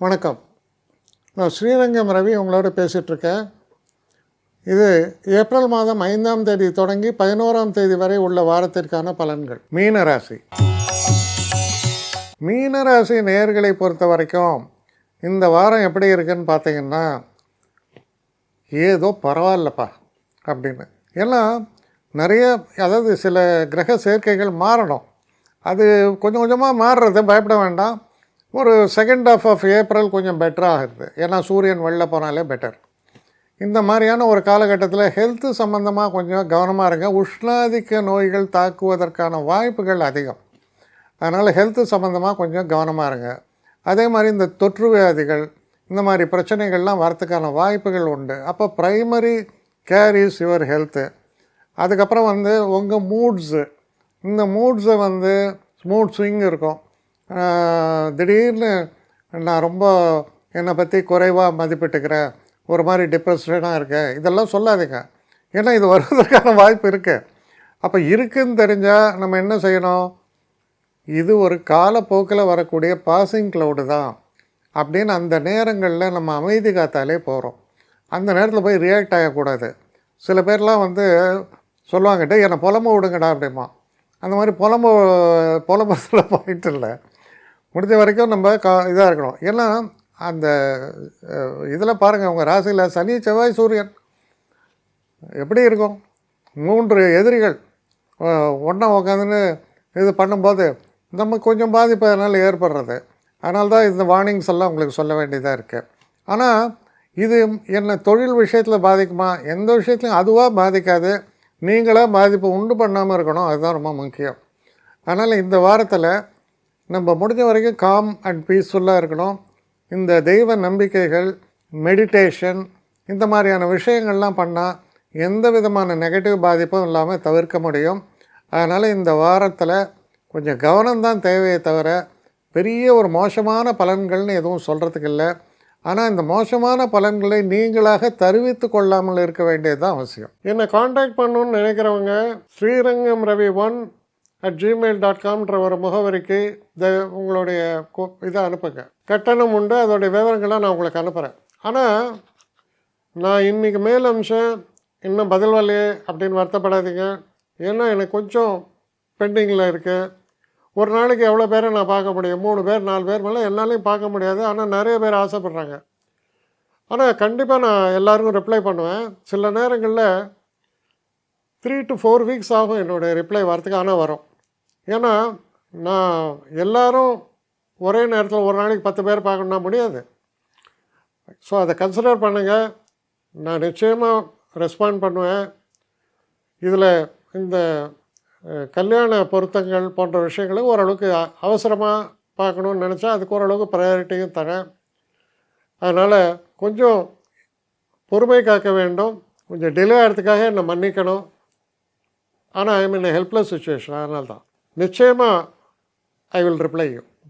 வணக்கம். நான் ஸ்ரீரங்கம் ரவி உங்களோட பேசிகிட்ருக்கேன். இது ஏப்ரல் மாதம் 5ஆம் தேதி தொடங்கி 11ஆம் தேதி வரை உள்ள வாரத்திற்கான பலன்கள். மீனராசி நேயர்களை பொறுத்த வரைக்கும் இந்த வாரம் எப்படி இருக்குன்னு பார்த்தீங்கன்னா, ஏதோ பரவாயில்லப்பா அப்படின்னு. ஏன்னா நிறைய சில கிரக சேர்க்கைகள் மாறணும். அது கொஞ்சம் கொஞ்சமாக மாறுறது, பயப்பட வேண்டாம். ஒரு செகண்ட் ஹாஃப் ஆஃப் ஏப்ரல் கொஞ்சம் பெட்டராக இருக்குது. ஏன்னா சூரியன் வெளில போனாலே பெட்டர். இந்த மாதிரியான ஒரு காலகட்டத்தில் ஹெல்த்து சம்மந்தமாக கொஞ்சம் கவனமாக இருங்க. உஷ்ணாதிக்க நோய்கள் தாக்குவதற்கான வாய்ப்புகள் அதிகம். அதனால் ஹெல்த்து சம்மந்தமாக கொஞ்சம் கவனமாக இருங்க. அதே மாதிரி இந்த தொற்று வியாதிகள், இந்த மாதிரி பிரச்சனைகள்லாம் வரத்துக்கான வாய்ப்புகள் உண்டு. அப்போ primary care is your health. அதுக்கப்புறம் உங்கள் மூட்ஸு, இந்த மூட்ஸை மூட் ஸ்விங் இருக்கும். திடீர்னு நான் ரொம்ப என்னை பற்றி குறைவாக மதிப்பிட்டுக்கிறேன், ஒரு மாதிரி டிப்ரெஷனாக இருக்கேன், இதெல்லாம் சொல்லாதீங்க. ஏன்னா இது வருவதற்கான வாய்ப்பு இருக்குது. அப்போ இருக்குதுன்னு தெரிஞ்சால் நம்ம என்ன செய்யணும்? இது ஒரு காலப்போக்கில் வரக்கூடிய பாசிங் க்ளவுடு தான் அப்படின்னு அந்த நேரங்களில் நம்ம அமைதி காத்தாலே போகிறோம். அந்த நேரத்தில் போய் ரியாக்ட் ஆகக்கூடாது. சில பேர்லாம் சொல்லுவாங்கட்டே என்னை புலம்ப விடுங்கடா அப்படிமா. அந்த மாதிரி புலம்புறதுல போயிட்டு இல்லை. முடிஞ்ச வரைக்கும் நம்ம இதாக இருக்கணும். ஏன்னா அந்த இதில் பாருங்கள், உங்கள் ராசியில் சனி செவ்வாய் சூரியன் எப்படி இருக்கும்? 3 எதிரிகள் ஒன்றா உட்காந்துன்னு இது பண்ணும்போது நம்ம கொஞ்சம் பாதிப்பு அதனால் ஏற்படுறது. அதனால தான் இந்த வார்னிங்ஸ் எல்லாம் உங்களுக்கு சொல்ல வேண்டியதாக இருக்குது. ஆனால் இது என்ன தொழில் விஷயத்தில் பாதிக்குமா? எந்த விஷயத்துலையும் அதுவாக பாதிக்காது. நீங்களாக பாதிப்பு உண்டு பண்ணாமல் இருக்கணும், அதுதான் ரொம்ப முக்கியம். அதனால் இந்த வாரத்தில் நம்ம முடிஞ்ச வரைக்கும் காம் அண்ட் பீஸ்ஃபுல்லாக இருக்கணும். இந்த தெய்வ நம்பிக்கைகள், மெடிடேஷன், இந்த மாதிரியான விஷயங்கள்லாம் பண்ணால் எந்த விதமான நெகட்டிவ் பாதிப்பும் இல்லாமல் தவிர்க்க முடியும். அதனால் இந்த வாரத்தில் கொஞ்சம் கவனம்தான் தேவையை தவிர பெரிய ஒரு மோசமான பலன்கள்னு எதுவும் சொல்கிறதுக்கு இல்லை. ஆனால் இந்த மோசமான பலன்களை நீங்களாக தருவித்து கொள்ளாமல் இருக்க வேண்டியது தான் அவசியம். என்னை காண்டாக்ட் பண்ணணுன்னு நினைக்கிறவங்க srirangamravi1@gmail.comன்ற ஒரு முகவரிக்கு உங்களுடைய இதை அனுப்புங்க. கட்டணம் உண்டு, அதோடைய விவரங்களை நான் உங்களுக்கு அனுப்புகிறேன். ஆனால் நான் இன்றைக்கி மேல் அம்சம் இன்னும் பதில் வரலையே அப்படின்னு வருத்தப்படாதீங்க. ஏன்னா எனக்கு கொஞ்சம் பெண்டிங்கில் இருக்குது. ஒரு நாளைக்கு எவ்வளோ பேரை நான் பார்க்க முடியும்? 3 பேர் 4 பேர் மேலே என்னாலையும் பார்க்க முடியாது. ஆனால் நிறைய பேர் ஆசைப்பட்றாங்க. ஆனால் கண்டிப்பாக நான் எல்லாருக்கும் ரிப்ளை பண்ணுவேன். சில நேரங்களில் 3 to 4 வீக்ஸ் ஆகும் என்னுடைய ரிப்ளை வரத்துக்கு. ஆனால் வரும். ஏன்னா நான் எல்லோரும் ஒரே நேரத்தில் ஒரு நாளைக்கு 10 பேர் பார்க்கணுன்னா முடியாது. ஸோ அதை கன்சிடர் பண்ணுங்கள். நான் நிச்சயமாக ரெஸ்பாண்ட் பண்ணுவேன். இதில் இந்த கல்யாண பொருத்தங்கள் போன்ற விஷயங்களை ஓரளவுக்கு அவசரமாக பார்க்கணுன்னு நினச்சா அதுக்கு ஓரளவுக்கு ப்ரையாரிட்டியும் தரேன். அதனால் கொஞ்சம் பொறுமை காக்க வேண்டும். கொஞ்சம் டிலே ஆகிறதுக்காக என்னை மன்னிக்கணும். ஆனால் ஐ மீன் ஹெல்ப்லெஸ் சுச்சுவேஷன். அதனால தான் நிச்சயமாக ஐ வில் ரிப்ளை யூ.